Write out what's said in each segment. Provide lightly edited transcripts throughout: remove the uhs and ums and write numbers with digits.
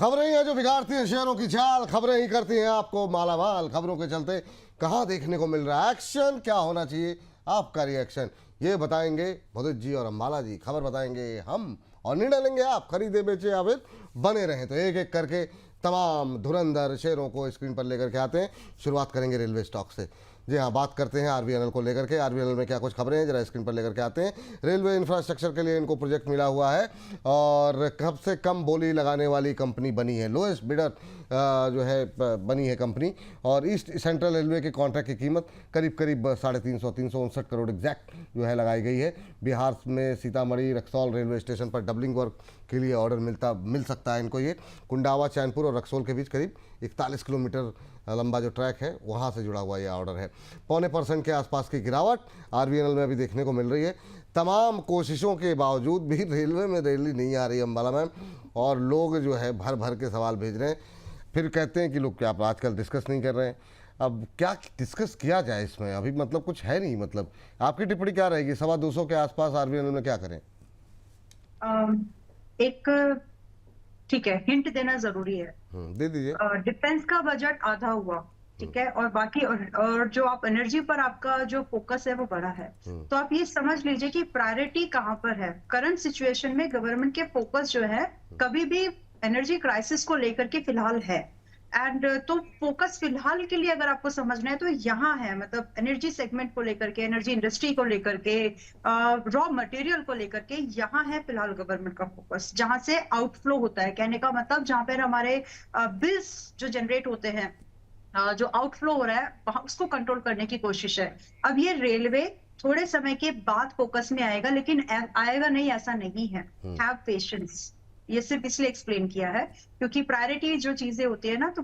खबरें ही हैं जो बिगाड़ती हैं शेयरों की चाल, खबरें ही करती हैं आपको मालामाल। खबरों के चलते कहां देखने को मिल रहा है एक्शन, क्या होना चाहिए आपका रिएक्शन, ये बताएंगे भुदित जी और अंबाला जी। खबर बताएंगे हम और निर्णय लेंगे आप। खरीदे बेचे या फिर बने रहें। तो एक एक करके तमाम धुरंधर शेयरों को स्क्रीन पर लेकर के आते हैं। शुरुआत करेंगे रेलवे स्टॉक से। जी हाँ, बात करते हैं आरवीएनएल को लेकर के। आरवीएनएल में क्या कुछ खबरें हैं जरा स्क्रीन पर लेकर के आते हैं। रेलवे इंफ्रास्ट्रक्चर के लिए इनको प्रोजेक्ट मिला हुआ है और कम से कम बोली लगाने वाली कंपनी बनी है, लोएस्ट बिडर जो है बनी है कंपनी। और ईस्ट सेंट्रल रेलवे के कॉन्ट्रैक्ट की कीमत करीब 359 करोड़ एग्जैक्ट जो है लगाई गई है। बिहार में सीतामढ़ी रक्सौल रेलवे स्टेशन पर डबलिंग वर्क के लिए ऑर्डर मिल सकता है इनको। ये कुंडावा, चैनपुर और रक्सौल के बीच करीब 41 किलोमीटर लंबा जो ट्रैक है वहाँ से जुड़ा हुआ ये ऑर्डर है। 0.25% के आसपास की गिरावट आरवीएनएल में अभी देखने को मिल रही है। तमाम कोशिशों के बावजूद भी रेलवे में रैली नहीं आ रही अंबाला मैम, और लोग जो है भर भर के सवाल भेज रहे हैं। फिर कहते हैं कि लोग क्या आजकल डिस्कस नहीं कर रहे हैं। अब क्या डिस्कस किया जाए इसमें, अभी मतलब कुछ है नहीं। मतलब आपकी टिप्पणी क्या रहेगी? 225 के आसपास आरवीएनएल में क्या करें? एक ठीक है, हिंट देना जरूरी है। दे दीजिए। डिफेंस का बजट आधा हुआ, ठीक है, और बाकी और जो आप एनर्जी पर आपका जो फोकस है वो बड़ा है। तो आप ये समझ लीजिए कि प्रायोरिटी कहाँ पर है। करंट सिचुएशन में गवर्नमेंट के फोकस जो है कभी भी एनर्जी क्राइसिस को लेकर के फिलहाल है। एंड तो फोकस फिलहाल के लिए अगर आपको समझना है तो यहाँ है, मतलब एनर्जी सेगमेंट को लेकर के, एनर्जी इंडस्ट्री को लेकर के, रॉ मटेरियल को लेकर के, यहाँ है फिलहाल गवर्नमेंट का फोकस। जहां से आउटफ्लो होता है, कहने का मतलब जहां पर हमारे बिल्स जो जनरेट होते हैं, जो आउटफ्लो हो रहा है उसको कंट्रोल करने की कोशिश है। अब ये रेलवे थोड़े समय के बाद फोकस में आएगा, लेकिन आएगा नहीं ऐसा नहीं है। Have patience. ये सिर्फ इसलिए एक्सप्लेन किया है क्योंकि प्रायोरिटी जो चीजें होती है ना, तो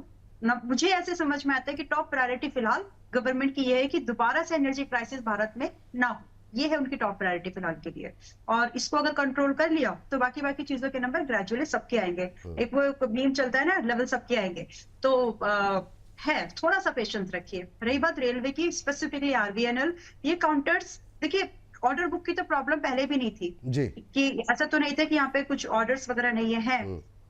मुझे ऐसे समझ में आता है कि टॉप प्रायोरिटी फिलहाल गवर्नमेंट की ये है कि दोबारा से एनर्जी क्राइसिस भारत में ना हो। ये है उनकी टॉप प्रायोरिटी फिलहाल के लिए। और इसको अगर कंट्रोल कर लिया तो बाकी बाकी चीजों के नंबर ग्रेजुअली सबके आएंगे। एक वो मीम चलता है ना, लेवल सबके आएंगे। तो है, थोड़ा सा पेशेंस रखिए। रही बात रेलवे की, स्पेसिफिकली आरवीएनएल, ये काउंटर्स देखिए, ऑर्डर बुक की तो प्रॉब्लम पहले भी नहीं थी जी, कि ऐसा तो नहीं था कि यहाँ पे कुछ ऑर्डर्स वगैरह नहीं है,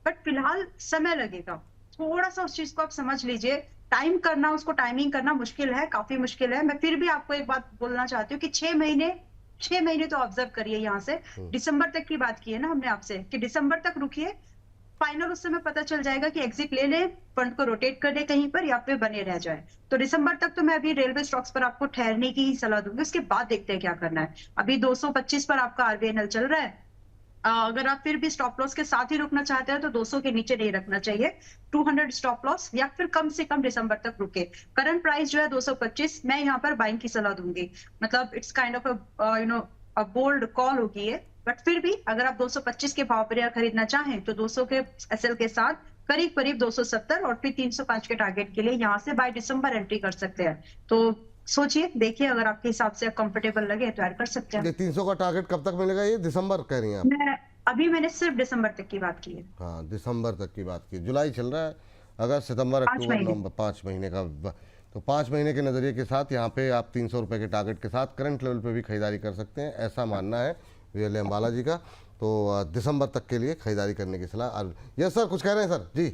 बट फिलहाल समय लगेगा। थोड़ा सा उस चीज को आप समझ लीजिए। टाइम करना, उसको टाइमिंग करना मुश्किल है, काफी मुश्किल है। मैं फिर भी आपको एक बात बोलना चाहती हूँ कि 6 महीने तो ऑब्जर्व करिए। यहाँ से दिसंबर तक की बात की है ना हमने आपसे, कि दिसंबर तक रुकिए। फाइनल उस समय पता चल जाएगा कि एग्जिट ले ले, फंड को रोटेट कर ले कहीं पर, या फिर बने रह जाए। तो दिसंबर तक तो मैं अभी रेलवे स्टॉक्स पर आपको ठहरने की ही सलाह दूंगी। उसके बाद देखते हैं क्या करना है। अभी 225 पर आपका आरवीएनएल चल रहा है। अगर आप फिर भी स्टॉप लॉस के साथ ही रुकना चाहते हैं तो 200 के नीचे नहीं रखना चाहिए। 200 स्टॉप लॉस, या फिर कम से कम दिसंबर तक रुके। करंट प्राइस जो है 225, मैं यहाँ पर बाइंग की सलाह दूंगी। मतलब it's kind of a bold call होगी ये, बट फिर भी अगर आप 225 के भाव पर खरीदना चाहें तो 200 के एसएल के साथ करीब करीब 270 और फिर 305 के टारगेट के लिए यहाँ से बाय दिसंबर एंट्री कर सकते हैं। तो सोचिए, देखिए, अगर आपके हिसाब से कंफर्टेबल लगे तो ऐड कर सकते हैं। 300 का टारगेट कब तक मिलेगा? ये दिसंबर कह रही हैं आप? मैंने सिर्फ दिसंबर तक की बात की है। हाँ, दिसंबर तक की बात की। जुलाई चल रहा है, अगस्त, सितंबर, अक्टूबर, नवंबर, 5 महीने का। तो 5 महीने के नज़रिए के साथ यहाँ पे आप 300 रुपये के टारगेट के साथ करंट लेवल पे भी खरीदारी कर सकते हैं, ऐसा मानना है वीएल अंबाला जी का। तो दिसंबर तक के लिए खरीदारी करने की सलाह। यस सर, कुछ कह रहे हैं सर जी?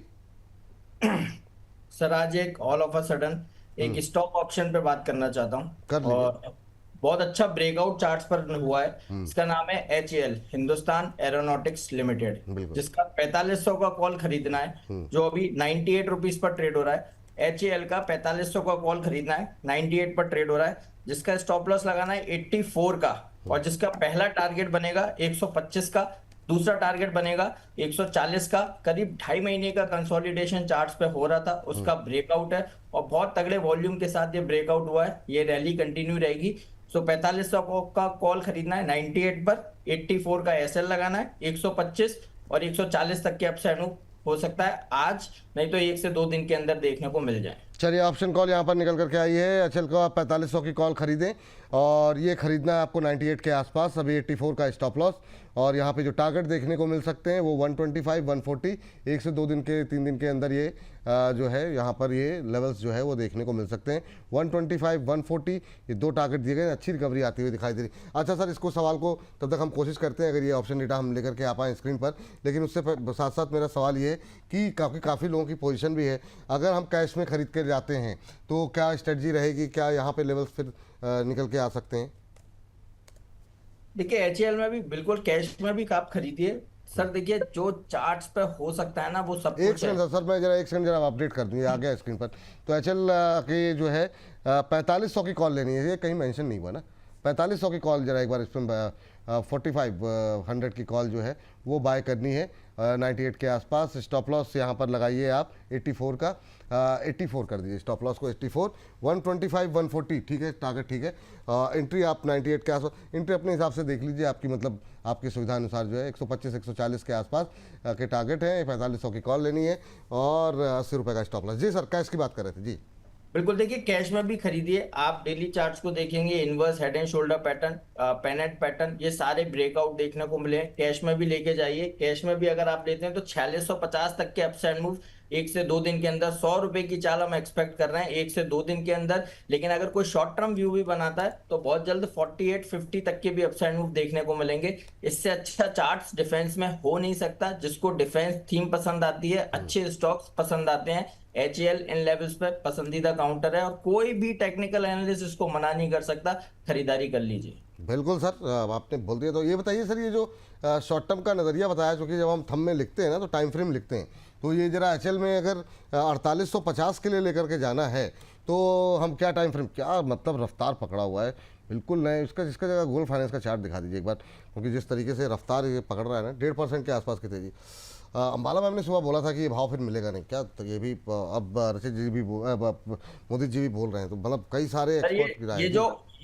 सर, आज एक ऑल ऑफ अ सडन एक स्टॉक ऑप्शन पे बात करना चाहता हूँ, और बहुत अच्छा ब्रेकआउट चार्ट्स पर हुआ है। इसका नाम है HAL, हिंदुस्तान एरोनॉटिक्स लिमिटेड, जिसका 4500 का कॉल खरीदना है, जो अभी 98 रुपीज पर ट्रेड हो रहा है। HAL का 4500 का कॉल खरीदना है, 98 पर ट्रेड हो रहा है, जिसका स्टॉप लॉस लगाना है 84 का, और जिसका पहला टारगेट बनेगा 125 का, दूसरा टारगेट बनेगा 140 का। करीब 2.5 महीने का कंसोलिडेशन चार्ट्स पे हो रहा था, उसका ब्रेकआउट है, और बहुत तगड़े वॉल्यूम के साथ ये ब्रेकआउट हुआ है। ये रैली कंटिन्यू रहेगी। सो 4500 का कॉल खरीदना है 98 पर, 84 का एसएल लगाना है, 125 और 140 तक के अपसाइड हो सकता है आज, नहीं तो 1 से 2 दिन के अंदर देखने को मिल जाए। चलिए, ऑप्शन कॉल यहाँ पर निकल करके आई है। HAL को आप 4500 की कॉल खरीदें, और ये खरीदना है आपको 98 के आसपास, अभी 84 का स्टॉप लॉस, और यहाँ पे जो टारगेट देखने को मिल सकते हैं वो 125, 140, 1 से 2 दिन के 3 दिन के अंदर ये जो है यहाँ पर ये लेवल्स जो है वो देखने को मिल सकते हैं। 125, 140 ये 2 टारगेट दिए गए, अच्छी रिकवरी आती हुई दिखाई दे रही। अच्छा सर, इसको सवाल को तब तक हम कोशिश करते हैं अगर ये ऑप्शन डेटा हम लेकर के आ पाएँ स्क्रीन पर, लेकिन उससे साथ साथ मेरा सवाल ये है कि काफ़ी लोगों की पोजीशन भी है, अगर हम कैश में खरीद कर जाते हैं तो क्या स्ट्रेटजी रहेगी, क्या यहाँ पे लेवल्स फिर निकल के आ सकते हैं? देखिए एचएल में भी बिल्कुल कैश में भी आप खरीदिए सर। देखिए जो चार्ट्स पे हो सकता है ना वो सब एक कुछ है। सेकंड सर, मैं जरा एक सेकंड जरा अपडेट कर दूँ, ये आ गया स्क्रीन पर। तो एचएल की जो है 4500 की कॉल लेनी है, ये कहीं मेंशन नहीं हुआ ना, 4500 की कॉल जरा एक बार इसमें 4500 की कॉल जो है वो बाय करनी है 98 के आसपास। स्टॉप लॉस यहाँ पर लगाइए आप 84 का, 84 कर दीजिए स्टॉप लॉस को 84, 125, 140 ठीक है टारगेट, ठीक है। एंट्री आप 98 के आसपास एंट्री अपने हिसाब से देख लीजिए, आपकी मतलब आपकी सुविधा अनुसार जो है 125, 140 के आसपास के टारगेट है। 4500 की कॉल लेनी है और 80 रुपये का स्टॉप लॉस। जी सर, कैश की बात कर रहे थे जी। बिल्कुल, देखिए कैश में भी खरीदिए। आप डेली चार्ट्स को देखेंगे, inverse head and shoulder pattern, पेनेट pattern, ये सारे ब्रेकआउट देखने को मिले। कैश में भी लेके जाइए। कैश में भी अगर आप लेते हैं तो 4650 तक के अपसाइड मूव 1 से 2 दिन के अंदर, 100 रुपए की चाल हम एक्सपेक्ट कर रहे हैं 1 से 2 दिन के अंदर। लेकिन अगर कोई शॉर्ट टर्म व्यू भी बनाता है तो बहुत जल्द 4850 तक के भी अपसाइड मूव देखने को मिलेंगे। इससे अच्छा चार्ट्स डिफेंस में हो नहीं सकता। जिसको डिफेंस थीम पसंद आती है, अच्छे स्टॉक्स पसंद आते हैं, एचएल इन लेवल्स पे पसंदीदा काउंटर है और कोई भी टेक्निकल एनालिस्ट इसको मना नहीं कर सकता। खरीदारी कर लीजिए। बिल्कुल सर, आपने बोल दिया। तो ये बताइए सर, ये जो शॉर्ट टर्म का नज़रिया बताया, क्योंकि जब हम थंब में लिखते हैं ना तो टाइम फ्रेम लिखते हैं, तो ये जरा एचएल में अगर 4850 के लिए लेकर के जाना है तो हम क्या टाइम फ्रेम, क्या मतलब रफ्तार पकड़ा हुआ है बिल्कुल नए इसका, जिसका जगह गोल्ड फाइनेंस का चार्ट दिखा दीजिए एक बार, क्योंकि जिस तरीके से रफ्तार ये पकड़ रहा है ना 1.5% के आसपास की तेजी। अंबाला मैम ने सुबह बोला था कि ये भाव फिर मिलेगा नहीं, क्या तो ये भी अब रचित जी भी मोदी जी भी बोल रहे हैं, तो मतलब कई सारे सर एक्सपर्ट की राय है।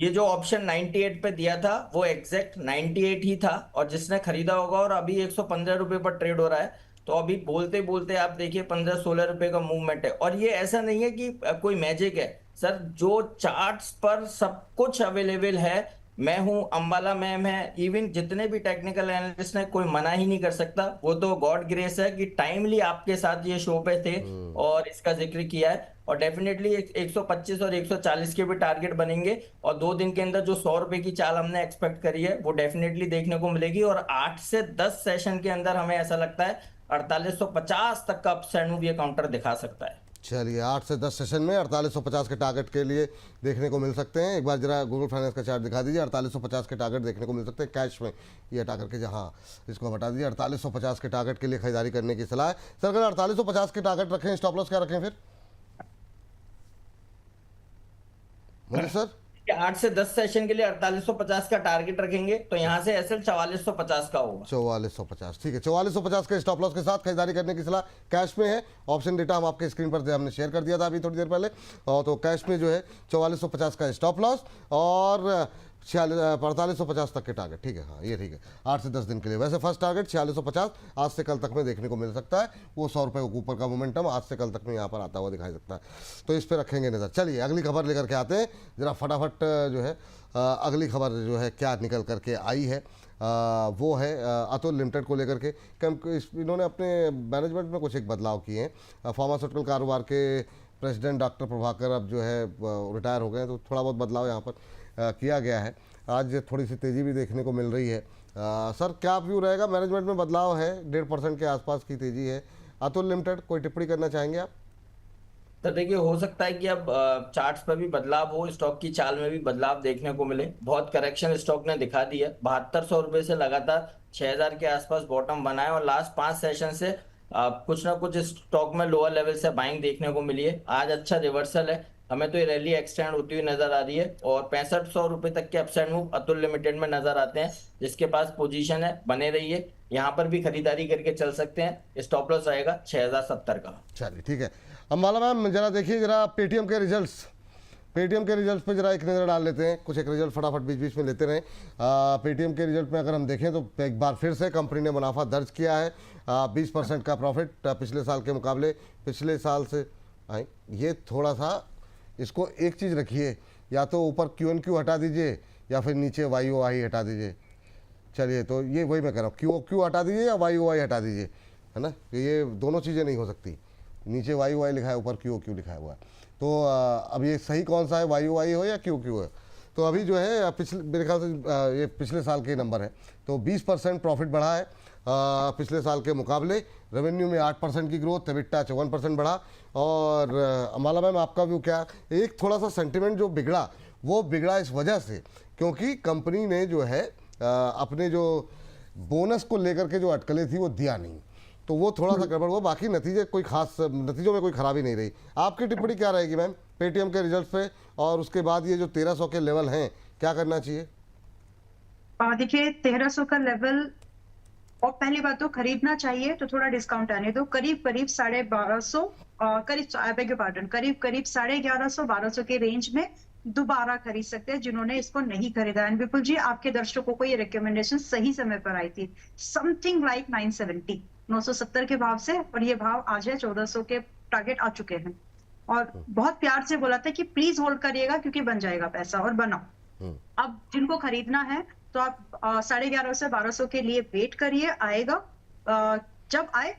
ये जो ऑप्शन 98 पे दिया था वो एग्जैक्ट 98 ही था और जिसने खरीदा होगा, और अभी 115 रुपए पर ट्रेड हो रहा है। तो अभी बोलते बोलते आप देखिए 15-16 रुपए का मूवमेंट है। और ये ऐसा नहीं है कि कोई मैजिक है सर, जो चार्ट्स पर सब कुछ अवेलेबल है। मैं हूं, अंबाला मैम है, इवन जितने भी टेक्निकल एनालिस्ट हैं, कोई मना ही नहीं कर सकता। वो तो गॉड ग्रेस है कि टाइमली आपके साथ ये शो पे थे और इसका जिक्र किया है। और डेफिनेटली 125 और 140 के भी टारगेट बनेंगे और 2 दिन के अंदर जो 100 रुपए की चाल हमने एक्सपेक्ट करी है वो डेफिनेटली देखने को मिलेगी। और 8 से 10 सेशन के अंदर हमें ऐसा लगता है 4850 तक का अपसाइड मूव ये काउंटर दिखा सकता है। चलिए 8 से 10 सेशन में 4850 के टारगेट के लिए देखने को मिल सकते हैं। एक बार जरा गूगल फाइनेंस का चार्ट दिखा दीजिए। 4850 के टारगेट देखने को मिल सकते हैं कैश में, ये हटा करके जहाँ इसको हटा दीजिए। 4850 के टारगेट के लिए खरीदारी करने की सलाह है सर। अगर 4850 के टारगेट रखें, स्टॉप लॉस क्या रखें फिर मोदी सर? 8 से 10 सेशन के लिए 4850 का टारगेट रखेंगे तो यहाँ से एसएल 4450 का होगा। 4450 ठीक है। 4450 के स्टॉप लॉस के साथ खरीदारी करने की सलाह कैश में है। ऑप्शन डेटा हम आपके स्क्रीन पर हमने शेयर कर दिया था अभी थोड़ी देर पहले। और तो कैश में जो है 4450 का स्टॉप लॉस और 4850 तक के टारगेट, ठीक है। हाँ ये ठीक है, 8 से 10 दिन के लिए। वैसे फर्स्ट टारगेट 4650 आज से कल तक में देखने को मिल सकता है। वो 100 रुपये के ऊपर का मोमेंटम आज से कल तक में यहाँ पर आता हुआ दिखाई सकता है, तो इस पर रखेंगे नज़र। चलिए अगली खबर लेकर के आते हैं जरा फटाफट जो है। अगली खबर जो है क्या निकल करके आई है वो है अतुल लिमिटेड को लेकर के। इन्होंने अपने मैनेजमेंट में कुछ एक बदलाव किए हैं। फार्मास्यूटिकल कारोबार के प्रेसिडेंट डॉक्टर प्रभाकर अब जो है रिटायर हो गए, तो थोड़ा बहुत बदलाव यहाँ पर किया गया है। आज थोड़ी सी तेज़ी भी देखने को मिल रही है। सर क्या व्यू रहेगा? मैनेजमेंट में बदलाव है, 1.5% के आसपास की तेज़ी है। अतुल लिमिटेड कोई टिप्पणी करना चाहेंगे आप? तो देखिए हो सकता है कि अब चार्ट्स पर भी बदलाव हो, स्टॉक की चाल में भी बदलाव देखने को मिले। बहुत करेक्शन स्टॉक ने दिखा दी है। 7200 रुपए से लगातार 6000 के आसपास बॉटम बनाए और लास्ट 5 सेशन से कुछ ना कुछ स्टॉक में लोअर लेवल से बाइंग देखने को मिली है। आज अच्छा रिवर्सल है, हमें तो ये रैली एक्सटेंड होती हुई नजर आ रही है और 6500 रुपए तक के अपसाइड मूव अतुल लिमिटेड में नजर आते हैं। जिसके पास पोजीशन है बने रहिए, यहाँ पर भी खरीदारी करके चल सकते हैं। स्टॉप लॉस रहेगा 6070 का। चलिए ठीक है। अंबाला मैम जरा देखिए जरा पेटीएम के रिजल्ट्स पे जरा एक नज़र डाल लेते हैं। कुछ एक रिजल्ट फटाफट बीच बीच में लेते रहें। पेटीएम के रिजल्ट में अगर हम देखें तो एक बार फिर से कंपनी ने मुनाफा दर्ज किया है। 20% का प्रॉफिट पिछले साल के मुकाबले, पिछले साल से ये थोड़ा सा इसको एक चीज़ रखिए, या तो ऊपर QNQ हटा दीजिए या फिर नीचे YOY हटा दीजिए। चलिए, तो ये वही मैं कह रहा हूँ, क्यू क्यू हटा दीजिए या वाई वाई हटा दीजिए, है ना, ये दोनों चीज़ें नहीं हो सकती। नीचे वाई वाई लिखा है, ऊपर क्यू क्यू लिखा हुआ है। तो अब ये सही कौन सा है, वाई वाई हो या क्यू क्यू है? तो अभी जो है पिछले, मेरे ख्याल से ये पिछले साल के नंबर है, तो 20% प्रॉफिट बढ़ा है पिछले साल के मुकाबले। रेवेन्यू में 8% की ग्रोथ, एबिटा 54% बढ़ा। और अम्बाला मैम, आपका व्यू क्या? एक थोड़ा सा सेंटिमेंट जो बिगड़ा, वो बिगड़ा इस वजह से क्योंकि कंपनी ने जो है अपने जो बोनस को लेकर के जो अटकलें थी वो दिया नहीं, तो वो थोड़ा सा गड़बड़ हुआ। बाकी नतीजे कोई खास, नतीजों में कोई खराबी नहीं रही। आपकी टिप्पणी क्या रहेगी मैम पेटीएम के रिजल्ट पे, और उसके बाद ये जो 1300 के लेवल हैं, क्या करना चाहिए? देखिए 1300 का लेवल, और पहली बात तो खरीदना चाहिए तो थोड़ा डिस्काउंट आने दो, करीब करीब 1250, करीब आई बेग योर पार्डन, करीब करीब 1150-1200 के रेंज में दोबारा खरीद सकते हैं जिन्होंने इसको नहीं खरीदा। एंड विपुल जी, आपके दर्शकों को ये रिकमेंडेशन सही समय पर आई थी, समथिंग लाइक 970, 970 के भाव से, और ये भाव आज है 1400 के टारगेट आ चुके हैं। और बहुत प्यार से बोला था कि प्लीज होल्ड करिएगा क्योंकि बन जाएगा पैसा, और बना। अब जिनको खरीदना है तो आप 1150 से 1200 के लिए वेट करिए, आएगा। जब आए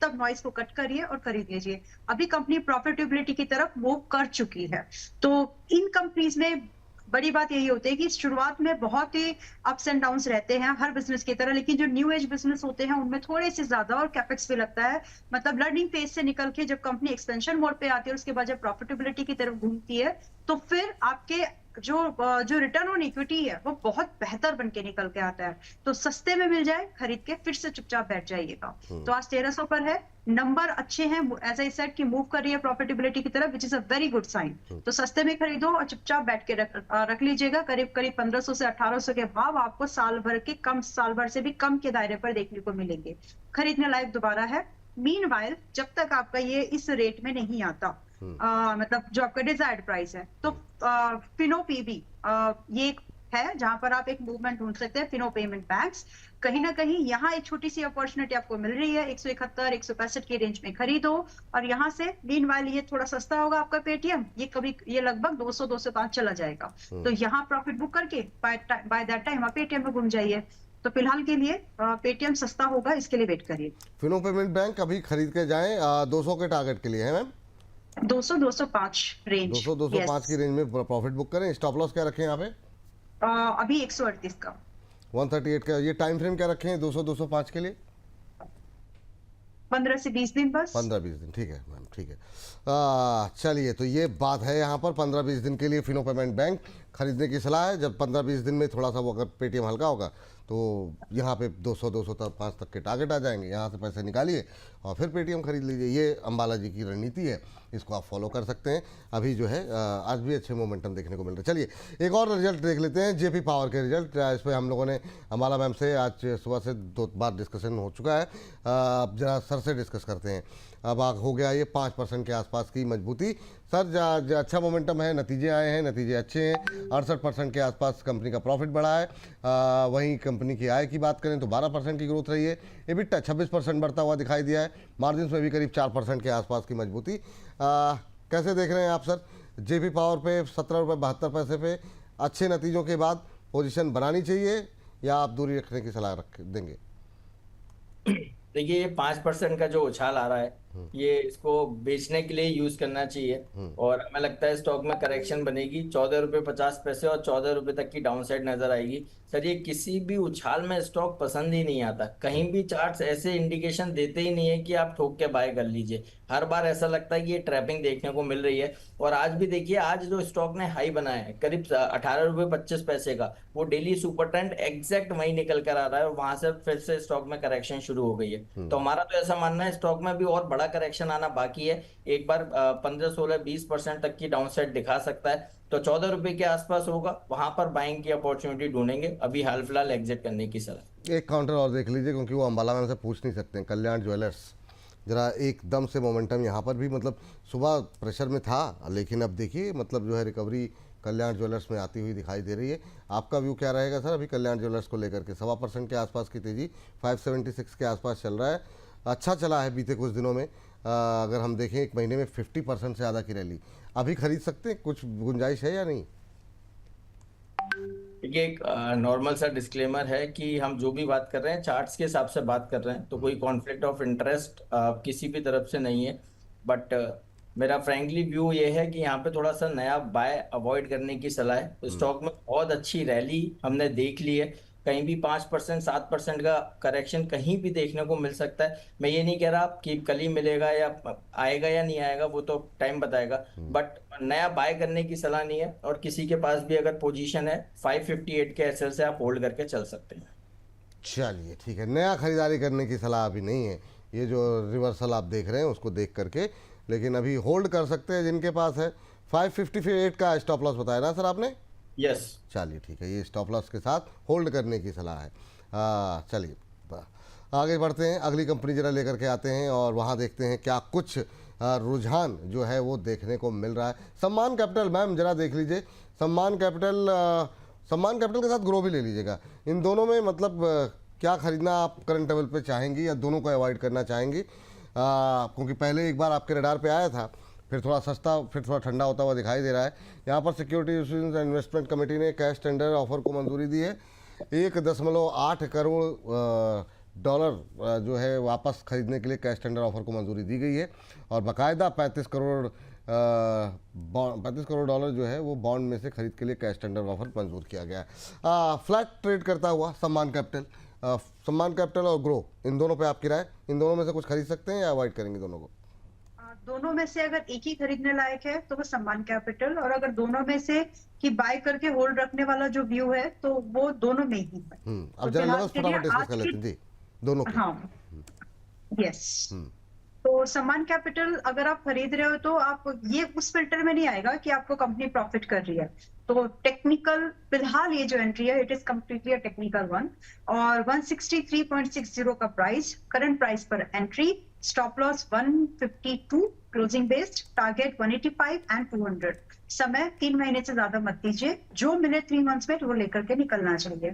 तब नॉइस को कट करिए और खरीद लीजिए। अभी कंपनी प्रॉफिटेबिलिटी की तरफ मूव कर चुकी है। तो इन कंपनीज में बड़ी बात यही होती है कि शुरुआत में बहुत ही अप्स एंड डाउन्स रहते हैं हर बिजनेस की तरह, लेकिन जो न्यू एज बिजनेस होते हैं उनमें थोड़े से ज्यादा और कैपेक्स भी लगता है। मतलब लर्निंग फेज से निकल के जब कंपनी एक्सपेंशन मोड पे आती है और उसके बाद जब प्रॉफिटेबिलिटी की तरफ घूमती है, तो फिर आपके जो रिटर्न ऑन इक्विटी है वो बहुत बेहतर बन के निकल के आता है। तो सस्ते में मिल जाए, खरीद के फिर से चुपचाप बैठ जाइएगा। तो आज 1300 पर है, नंबर अच्छे हैं, एज आई सेड कि मूव कर रही है प्रॉफिटेबिलिटी की तरफ, which is a very good sign. तो सस्ते में खरीदो और चुपचाप बैठ के रख लीजिएगा। करीब करीब 1500 से 1800 के भाव आपको साल भर से भी कम के दायरे पर देखने को मिलेंगे। खरीदने लायक दोबारा है। मीनवाइल, जब तक आपका ये इस रेट में नहीं आता, मतलब जो आपका डिजायर्ड प्राइस है, तो फिनो पीबी ये एक है जहां पर आप एक मूवमेंट ढूंढ सकते हैं। फिनो पेमेंट बैंक्स, कहीं ना कहीं यहाँ एक छोटी सी अपॉर्चुनिटी आपको मिल रही है, 171 165 की रेंज में खरीदो। और यहाँ से मीनवाइल ये थोड़ा सस्ता होगा आपका पेटीएम, ये लगभग 200 205 चला जाएगा। तो यहाँ प्रॉफिट बुक करके बाय दैट टाइम आप पेटीएम में घूम जाइए। तो फिलहाल के लिए पेटीएम सस्ता होगा, इसके लिए वेट करिए। फिनो पेमेंट बैंक अभी खरीद के जाएं 200 के टारगेट के लिए है मैम, 200-205 रेंज, 200-205 की रेंज में प्रॉफिट बुक करें। स्टॉप लॉस क्या रखें यहाँ पे? अभी 138 का, 138 का। ये टाइम फ्रेम क्या रखें 200-205 के लिए? 15 से 20 दिन बस। 15-20 दिन, ठीक है मैम, ठीक है। चलिए, तो ये बात है यहाँ पर 15-20 दिन के लिए फिनो पेमेंट बैंक खरीदने की सलाह है। जब 15-20 दिन में थोड़ा सा वो अगर पेटीएम हल्का होगा तो यहाँ पे 200-205 तक के टारगेट आ जाएंगे, यहाँ से पैसे निकालिए और फिर पेटीएम खरीद लीजिए। ये अम्बाला जी की रणनीति है, इसको आप फॉलो कर सकते हैं। अभी जो है आज भी अच्छे मोमेंटम देखने को मिल रहे हैं। चलिए एक और रिजल्ट देख लेते हैं, जेपी पावर के रिजल्ट। इस पर हम लोगों ने अम्बाला मैम से आज सुबह से 2 बार डिस्कशन हो चुका है। अब जरा सर से डिस्कस करते हैं। अब हो गया ये 5% के आसपास की मजबूती। सर अच्छा मोमेंटम है, नतीजे आए हैं, नतीजे अच्छे हैं। 68% के आसपास कंपनी का प्रॉफिट बढ़ा है। वहीं कंपनी की आय की बात करें तो 12% की ग्रोथ रही है। एबिटा 26% बढ़ता हुआ दिखाई दिया है। मार्जिन में भी करीब 4% के आसपास की मजबूती। कैसे देख रहे हैं आप सर? जेपी पावर पे 17 रुपये 72 पैसे पे अच्छे नतीजों के बाद पोजीशन बनानी चाहिए या आप दूरी रखने की सलाह देंगे? देखिए, ये 5% का जो उछाल आ रहा है, ये इसको बेचने के लिए यूज करना चाहिए। और हमें लगता है स्टॉक में करेक्शन बनेगी 14.50 रुपये और 14 रुपये तक की डाउनसाइड नजर आएगी। सर, ये किसी भी उछाल में स्टॉक पसंद ही नहीं आता। कहीं भी चार्ट्स ऐसे इंडिकेशन देते ही नहीं है कि आप ठोक के बाय कर लीजिए। हर बार ऐसा लगता है कि ये ट्रैपिंग देखने को मिल रही है। और आज भी देखिए, आज जो स्टॉक ने हाई बनाया है करीब 18.25 रुपये का, वो डेली सुपर ट्रेंड एग्जैक्ट वही निकल कर आ रहा है और वहां से फिर से स्टॉक में करेक्शन शुरू हो गई है। तो हमारा तो ऐसा मानना है स्टॉक में भी और बड़ा करेक्शन आना बाकी है। एक बार 15-16-20% तक की डाउनसाइड दिखा सकता है। तो 14 रुपए के आसपास होगा, वहां पर बाइंग की अपॉर्चुनिटी ढूंढेंगे। अभी हाल फिलहाल एग्जिट करने की सलाह। एक काउंटर और देख लीजिए, क्योंकि वो अम्बाला मैम से पूछ नहीं सकते हैं। कल्याण ज्वेलर्स जरा एकदम से मोमेंटम यहाँ पर भी, मतलब सुबह प्रेशर में था, लेकिन अब देखिए मतलब जो है रिकवरी कल्याण ज्वेलर्स में आती हुई दिखाई दे रही है। आपका व्यू क्या रहेगा सर अभी कल्याण ज्वेलर्स को लेकर के? 1.25% के आसपास की तेजी, 576 के आसपास चल रहा है। अच्छा चला है बीते कुछ दिनों में। अगर हम देखें एक महीने में 50% से ज़्यादा की रैली। अभी खरीद सकते हैं, कुछ गुंजाइश है या नहीं? देखिए, एक नॉर्मल सा डिस्क्लेमर है कि हम जो भी बात कर रहे हैं चार्ट्स के हिसाब से बात कर रहे हैं, तो कोई कॉन्फ्लिक्ट ऑफ इंटरेस्ट किसी भी तरफ से नहीं है। बट मेरा फ्रैंकली व्यू ये है कि यहाँ पे थोड़ा सा नया बाय अवॉइड करने की सलाह है। स्टॉक में बहुत अच्छी रैली हमने देख ली है, कहीं भी 5% 7% का करेक्शन कहीं भी देखने को मिल सकता है। मैं ये नहीं कह रहा कि कल ही मिलेगा या आएगा या नहीं आएगा, वो तो टाइम बताएगा, बट नया बाय करने की सलाह नहीं है। और किसी के पास भी अगर पोजीशन है 558 के एसएल से आप होल्ड करके चल सकते हैं। चलिए ठीक है, नया खरीदारी करने की सलाह अभी नहीं है, ये जो रिवर्सल आप देख रहे हैं उसको देख करके, लेकिन अभी होल्ड कर सकते हैं जिनके पास है। 558 का स्टॉप लॉस बताया ना सर आपने? यस। चलिए ठीक है, ये स्टॉप लॉस के साथ होल्ड करने की सलाह है। चलिए आगे बढ़ते हैं, अगली कंपनी जरा लेकर के आते हैं और वहाँ देखते हैं क्या कुछ रुझान जो है वो देखने को मिल रहा है। सम्मान कैपिटल, मैम जरा देख लीजिए, सम्मान कैपिटल के साथ ग्रो भी ले लीजिएगा। इन दोनों में मतलब क्या खरीदना आप करंट लेवल पे चाहेंगी या दोनों को अवॉइड करना चाहेंगी? क्योंकि पहले एक बार आपके रडार पे आया था, फिर थोड़ा सस्ता, फिर थोड़ा ठंडा होता हुआ दिखाई दे रहा है। यहाँ पर security issues and investment committee ने कैश टेंडर ऑफर को मंजूरी दी है। 1.8 करोड़ डॉलर जो है वापस खरीदने के लिए कैश टेंडर ऑफर को मंजूरी दी गई है और बाकायदा 35 करोड़ डॉलर जो है वो बॉन्ड में से खरीद के लिए कैश टेंडर ऑफर मंजूर किया गया है। फ्लैट ट्रेड करता हुआ सम्मान कैपिटल और ग्रो, इन दोनों पे आपकी राय? इन दोनों में से कुछ खरीद सकते हैं या अवॉइड करेंगे दोनों को? दोनों में से अगर एक ही खरीदने लायक है तो वो सम्मान कैपिटल, और अगर दोनों में से कि बाय करके होल्ड रखने वाला जो व्यू है तो वो दोनों में ही है। अब जरा लेवल्स फटाफट डिस्कस कर लेते हैं जी दोनों के। हाँ, यस। तो सम्मान कैपिटल अगर आप खरीद रहे हो तो आप ये उस फिल्टर में नहीं आएगा कि आपको कंपनी प्रॉफिट कर रही है, तो टेक्निकल फिलहाल ये जो एंट्री है it is completely a technical one. और 163.60 का प्राइस, करंट प्राइस पर entry, stop loss 152 closing based, target 185 and 200। समय 3 महीने से ज्यादा मत दीजिए, जो मिले 3 मंथ्स में वो लेकर के निकलना चाहिए।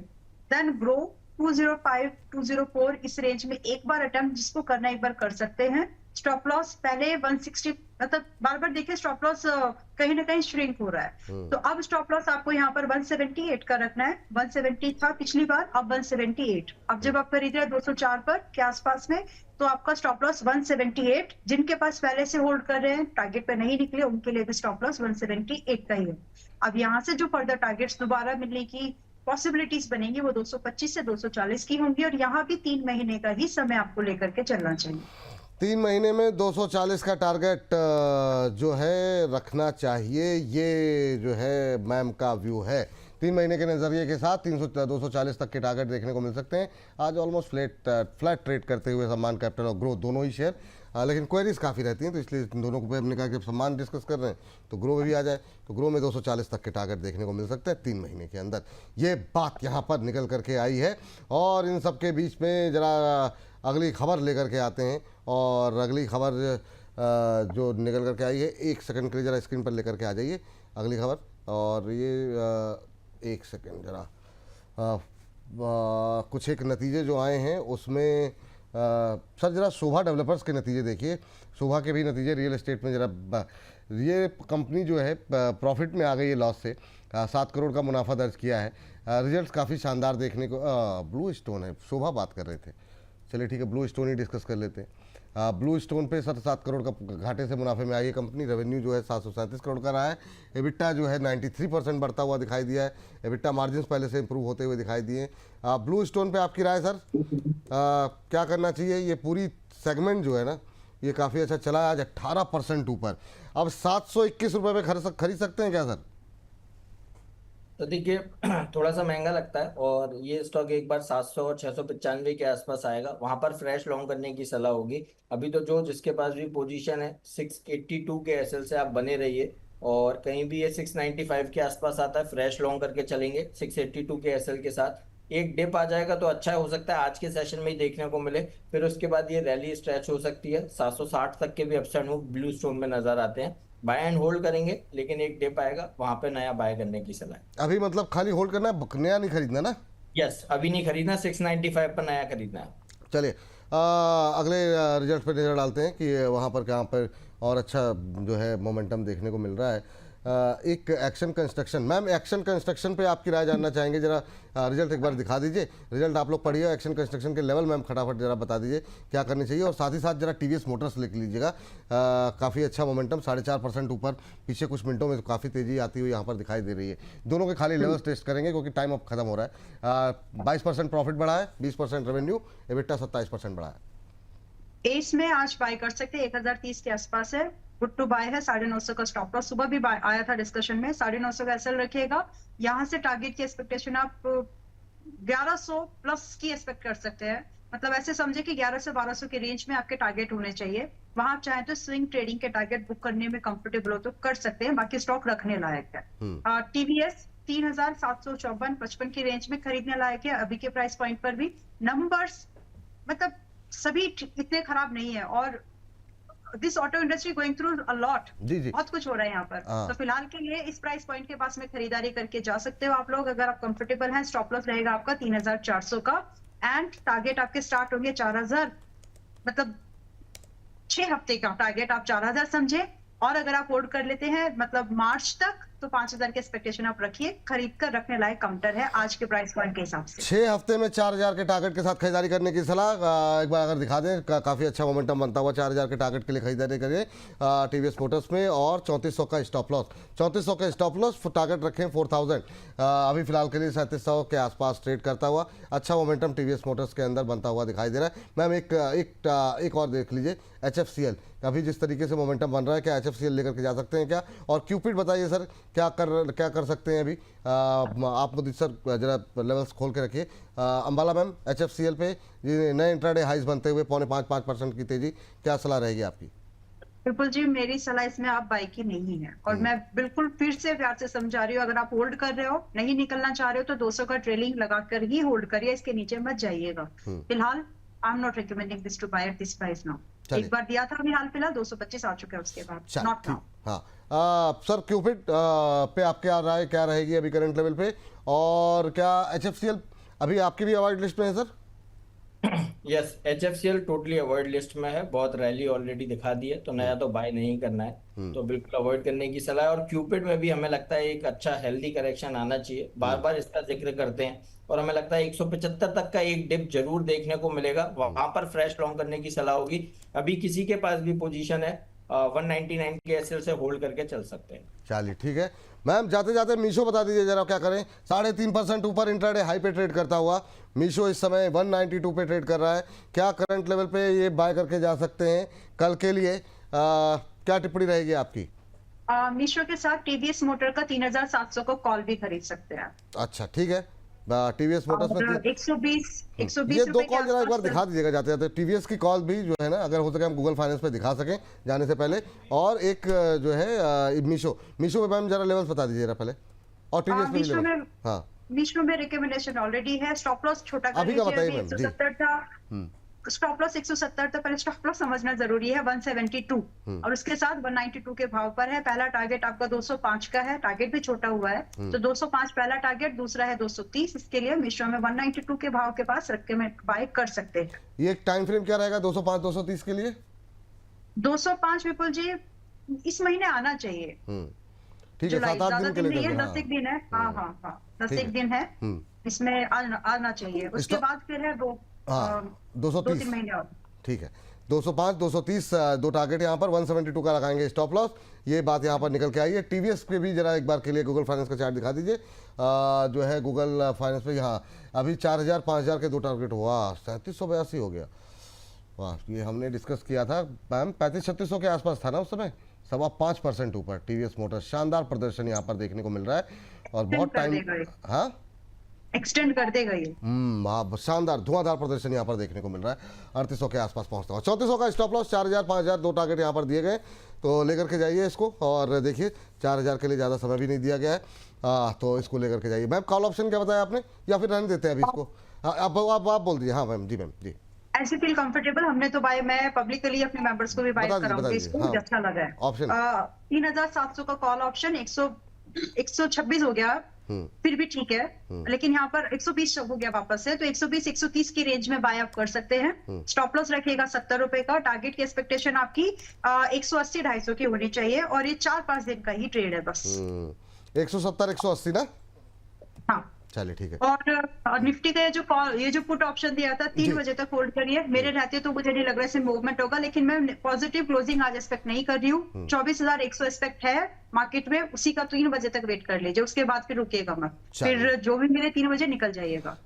देन ग्रो 205 204, इस रेंज में एक बार अटेम्प्ट जिसको करना एक बार कर सकते हैं। स्टॉप लॉस पहले 160, मतलब बार बार देखिए स्टॉप लॉस कहीं ना कहीं श्रिंक हो रहा है, तो अब स्टॉप लॉस आपको यहाँ पर 178 का रखना है। 170 था पिछली बार, अब 178। अब जब आप खरीद रहे हैं 204 पर के आसपास में, तो आपका स्टॉप लॉस 178। जिनके पास पहले से होल्ड कर रहे हैं, टारगेट पे नहीं निकले, उनके लिए भी स्टॉप लॉस 178 का ही है। अब यहाँ से जो फर्दर टारगेट्स दोबारा मिलने की पॉसिबिलिटीज बनेंगी वो 225 से 240 की होंगी, और यहाँ भी 3 महीने का ही समय आपको लेकर के चलना चाहिए। 3 महीने में 240 का टारगेट जो है रखना चाहिए, ये जो है मैम का व्यू है। 3 महीने के नज़रिए के साथ 240 तक के टारगेट देखने को मिल सकते हैं। आज ऑलमोस्ट फ्लैट ट्रेड करते हुए सम्मान कैपिटल और ग्रो दोनों ही शेयर, लेकिन क्वेरीज काफ़ी रहती हैं, तो इसलिए इन दोनों को हमने कहा कि सम्मान डिस्कस कर रहे हैं तो ग्रो में भी आ जाए, तो ग्रो में 240 तक के टारगेट देखने को मिल सकते हैं 3 महीने के अंदर। ये बात यहाँ पर निकल करके आई है। और इन सब के बीच में ज़रा अगली खबर लेकर के आते हैं, और अगली खबर जो निकल करके आई है, 1 सेकंड के लिए ज़रा स्क्रीन पर लेकर के आ जाइए अगली खबर। और ये 1 सेकंड ज़रा कुछ एक नतीजे जो आए हैं उसमें सर ज़रा शोभा डेवलपर्स के नतीजे देखिए। शोभा के भी नतीजे रियल एस्टेट में ज़रा, ये कंपनी जो है प्रॉफिट में आ गई है लॉस से, 7 करोड़ का मुनाफा दर्ज किया है। रिजल्ट्स काफ़ी शानदार देखने को। ब्लू स्टोन है, शोभा बात कर रहे थे, चलिए ठीक है ब्लू स्टोन ही डिस्कस कर लेते हैं। ब्लू स्टोन पे 7 करोड़ का घाटे से मुनाफे में आई है कंपनी। रेवेन्यू जो है 737 करोड़ का रहा है। एबिटा जो है 93% बढ़ता हुआ दिखाई दिया है। एबिटा मार्जिन पहले से इंप्रूव होते हुए दिखाई दिए। ब्लू स्टोन पे आपकी राय सर, क्या करना चाहिए? ये पूरी सेगमेंट जो है ना, ये काफ़ी अच्छा चला है, आज 18% ऊपर। अब 721 रुपये में खरीद सकते हैं क्या सर? तो देखिए थोड़ा सा महंगा लगता है, और ये स्टॉक एक बार 700 और 695 के आसपास आएगा, वहां पर फ्रेश लॉन्ग करने की सलाह होगी। अभी तो जो जिसके पास भी पोजीशन है 682 के एसएल से आप बने रहिए, और कहीं भी ये 695 के आसपास आता है फ्रेश लॉन्ग करके चलेंगे 682 के एसएल के साथ। एक डिप आ जाएगा तो अच्छा हो सकता है आज के सेशन में ही देखने को मिले, फिर उसके बाद ये रैली स्ट्रेच हो सकती है। 760 तक के भी अपसाइड मूव ब्लू स्टोन में नजर आते हैं। बाय एंड होल्ड करेंगे, लेकिन एक डिप आएगा वहां पे नया बाय करने की सलाह है। अभी मतलब खाली होल्ड करना है, नया नहीं खरीदना ना? यस, अभी नहीं खरीदना, 695 पर नया खरीदना है। चलिए अगले रिजल्ट पे नज़र डालते हैं कि वहाँ पर कहाँ पर और अच्छा जो है मोमेंटम देखने को मिल रहा है। एक action construction. Ma'am action construction पे आपकी राय जानना चाहेंगे, जरा रिजल्ट एक बार दिखा दीजिए। रिजल्ट आप लोग पढ़िए, एक्शन कंस्ट्रक्शन के लेवल मैम फटाफट जरा बता दीजिए क्या करनी चाहिए, और साथ ही साथ जरा टीवीएस मोटर्स लिख लीजिएगा। काफ़ी अच्छा मोमेंटम 4.5% ऊपर, पीछे कुछ मिनटों में काफ़ी तेज़ी आती हुई यहाँ पर दिखाई दे रही है। दोनों के खाली लेवल्स टेस्ट करेंगे क्योंकि टाइम अब खत्म हो रहा है। 22% प्रॉफिट बढ़ा है, 20% रेवेन्यू, एबिटा 27% बढ़ा है। एस में आज बाय कर सकते हैं, 1030 के आसपास है, गुड टू बाय है। 950 का स्टॉप लॉस सुबह भी आया था डिस्कशन में, 950 का एसएल रखिएगा। यहाँ से टारगेट की एक्सपेक्टेशन आप 1100 प्लस की एक्सपेक्ट कर सकते हैं। मतलब ऐसे समझे कि 11 से 1200 के रेंज में आपके टारगेट होने चाहिए। वहां आप चाहें तो स्विंग ट्रेडिंग के टारगेट बुक करने में कंफर्टेबल हो तो कर सकते हैं, बाकी स्टॉक रखने लायक है। टीवीएस 3754 55 की रेंज में खरीदने लायक है अभी के प्राइस पॉइंट पर भी। नंबर्स मतलब सभी इतने खराब नहीं है, और this auto industry going through a lot, बहुत कुछ हो रहा है यहाँ पर। तो फिलहाल के लिए इस प्राइस पॉइंट के पास में खरीदारी करके जा सकते हो आप लोग, अगर आप कंफर्टेबल हैं। स्टॉप लॉस रहेगा आपका 3400 का, एंड टारगेट आपके स्टार्ट होंगे 4000, मतलब 6 हफ्ते का टारगेट आप 4000 समझे। और अगर आप होल्ड कर लेते हैं मतलब मार्च तक, तो 5000 के एक्सपेक्टेशन आप रखिए। खरीद कर रखने लायक काउंटर है आज के प्राइस पॉइंट के हिसाब से। 6 हफ्ते में 4000 के टारगेट के साथ खरीदारी करने की सलाह एक बार अगर दिखा दें, काफ़ी अच्छा मोमेंटम बनता हुआ 4000 के टारगेट के लिए खरीदारी करिए टीवीएस मोटर्स में। और 3400 का स्टॉप लॉस, 3400 का स्टॉप लॉस, टारगेट रखें 4000। अभी फिलहाल के लिए 3700 के आसपास ट्रेड करता हुआ अच्छा मोमेंटम टीवीएस मोटर्स के अंदर बनता हुआ दिखाई दे रहा है। मैम एक और देख लीजिए, HFCL अभी जिस तरीके से मोमेंटम बन रहा है, क्या HFCL लेकर के जा सकते हैं क्या? और क्यूपिड बताइए सर, क्या कर सकते हैं अभी? आप मोदी सर जरा लेवल्स खोल के रखिए। अंबाला मैम, HFCL पे नए इंट्राडे हाइज बनते हुए 4.5% की तेजी, क्या सलाह रहेगी आपकी? बिल्कुल जी, मेरी सलाह इसमें आप बाई की नहीं है, और मैं बिल्कुल फिर से प्यार से समझा रही हूँ, अगर आप होल्ड कर रहे हो, नहीं निकलना चाह रहे हो, तो 200 का ट्रेलिंग लगाकर ही होल्ड करिए, इसके नीचे मत जाइएगा। फिलहाल I am not recommending this to buy at this price now. एक बार दिया था अभी हाल फिलहाल 225 आ चुके हैं, उसके बाद नॉट नाउ। हाँ सर, क्यूपिड पे आपकी राय क्या रहेगी अभी करंट लेवल पे? और क्या HFCL अभी आपकी भी अवॉइड लिस्ट में है sir? Yes, HFCL totally avoid list में है, बहुत रैली ऑलरेडी दिखा दी है, तो नया तो बाय नहीं करना है, तो बिल्कुल अवॉइड करने की सलाह है। और क्यूपिड में भी हमें लगता है एक अच्छा हेल्दी करेक्शन आना चाहिए, बार बार इसका जिक्र करते हैं, और हमें लगता है 175 तक का एक डिप जरूर देखने को मिलेगा, वहां पर फ्रेश लॉन्ग करने की सलाह होगी। अभी किसी के पास भी पोजीशन है 199 के एसएल से होल्ड करके चल सकते हैं। चलिए ठीक है मैम, जाते जाते मीशो बता दीजिए जरा क्या करें। 3.5% ऊपर इंट्राडे हाई पे ट्रेड करता हुआ मीशो इस समय 192 पे ट्रेड कर रहा है, क्या करंट लेवल पे ये बाय करके जा सकते हैं कल के लिए? क्या टिप्पणी रहेगी आपकी? मीशो के साथ टीवीएस मोटर का 3700 को कॉल भी खरीद सकते हैं। अच्छा ठीक है, टीवीएस मोटर्स में 120 ये दो कॉल जरा एक बार दिखा दीजिएगा जाते जाते। टीवीएस की कॉल भी जो है ना, अगर हो सके हम गूगल फाइनेंस पे दिखा सकें जाने से पहले। और एक जो है मीशो पे मैम जरा लेवल्स बता दीजिए पहले, और टीवीएस पे भी लेवल। हाँ, मीशो में रिकमेंडेशन ऑलरेडी है। स्टॉप लॉस छोटा कर अभी का बताइए मैम जी। 170 था, स्टॉप लॉस 170 था, पहले स्टॉप लॉस समझना जरूरी है। 172 और उसके साथ 192 के भाव पर है। पहला टारगेट आपका 205 का है, टारगेट भी छोटा हुआ है, तो 205 पहला टारगेट, दूसरा है 230। इसके लिए मीशो में 192 के भाव के पास रख के मैं बाय कर सकते हैं। ये टाइम फ्रेम क्या रहेगा 205 230 के लिए? 205 विपुल जी इस महीने आना चाहिए, ठीक है, 7-8 दिन के लिए 10 एक दिन है। हाँ 10 एक दिन है, इसमें आना चाहिए। उसके बाद फिर है 2-3 महीने और। ठीक है, 205 230 दो टारगेट यहाँ पर, 172 का लगाएंगे स्टॉप लॉस। ये बात यहाँ पर निकल के आई है। टीवीएस पे भी जरा एक बार के लिए गूगल फाइनेंस का चार्ट दिखा दीजिए। जो है गूगल फाइनेंस पे, हाँ अभी 4000 5000 के दो टारगेट हुआ, 3782 हो गया। वाह, ये हमने डिस्कस किया था मैम 35-3600 के आसपास था ना उस समय, 5.25% ऊपर टीवीएस मोटर। शानदार प्रदर्शन यहाँ पर देखने को मिल रहा है, और बहुत टाइम, हाँ एक्सटेंड कर देगा ये। हाँ, शानदार धुआंधार प्रदर्शन यहाँ पर देखने को मिल रहा है। 3800 के आसपास पहुँचता हुआ। 3400 का स्टॉप लॉस, 4000 5000 दो टारगेट यहाँ पर दिए गए, तो लेकर के जाइए इसको। और देखिए 4000 के लिए ज़्यादा समय भी नहीं दिया गया है, तो इसको लेकर के जाइए। मैम कॉल ऑप्शन क्या बताया आपने, या फिर रहने देते हैं अभी इसको? आप बोल दीजिए। हाँ मैम, जी मैम जी। ऐसे फील कंफर्टेबल, हमने तो बाय, मैं पब्लिकली अपने मेंबर्स को भी बाय कराऊंगी इसको, मुझे अच्छा लगा है। ऑप्शन 3700 का कॉल ऑप्शन 126 हो गया, फिर भी ठीक है, लेकिन यहाँ पर 120 हो गया वापस से, तो 120 130 की रेंज में बाय आप कर सकते हैं। स्टॉप लॉस रखिएगा 70 रुपए का। टारगेट की एक्सपेक्टेशन आपकी 180 250 की होनी चाहिए, और ये 4-5 दिन का ही ट्रेड है बस। 170 180 ना? हाँ चलिए ठीक है। और निफ्टी का ये जो पुट ऑप्शन दिया था 3 बजे तक होल्ड करिए। मेरे रहते तो मुझे नहीं लग रहा है इसमें मूवमेंट होगा, लेकिन मैं पॉजिटिव क्लोजिंग आज एक्सपेक्ट नहीं कर रही हूँ। 24,100 एक्सपेक्ट है मार्केट में, उसी का 3 बजे तक वेट कर लीजिए, उसके बाद फिर रुकेगा मत, फिर जो भी मिले 3 बजे निकल जाइएगा।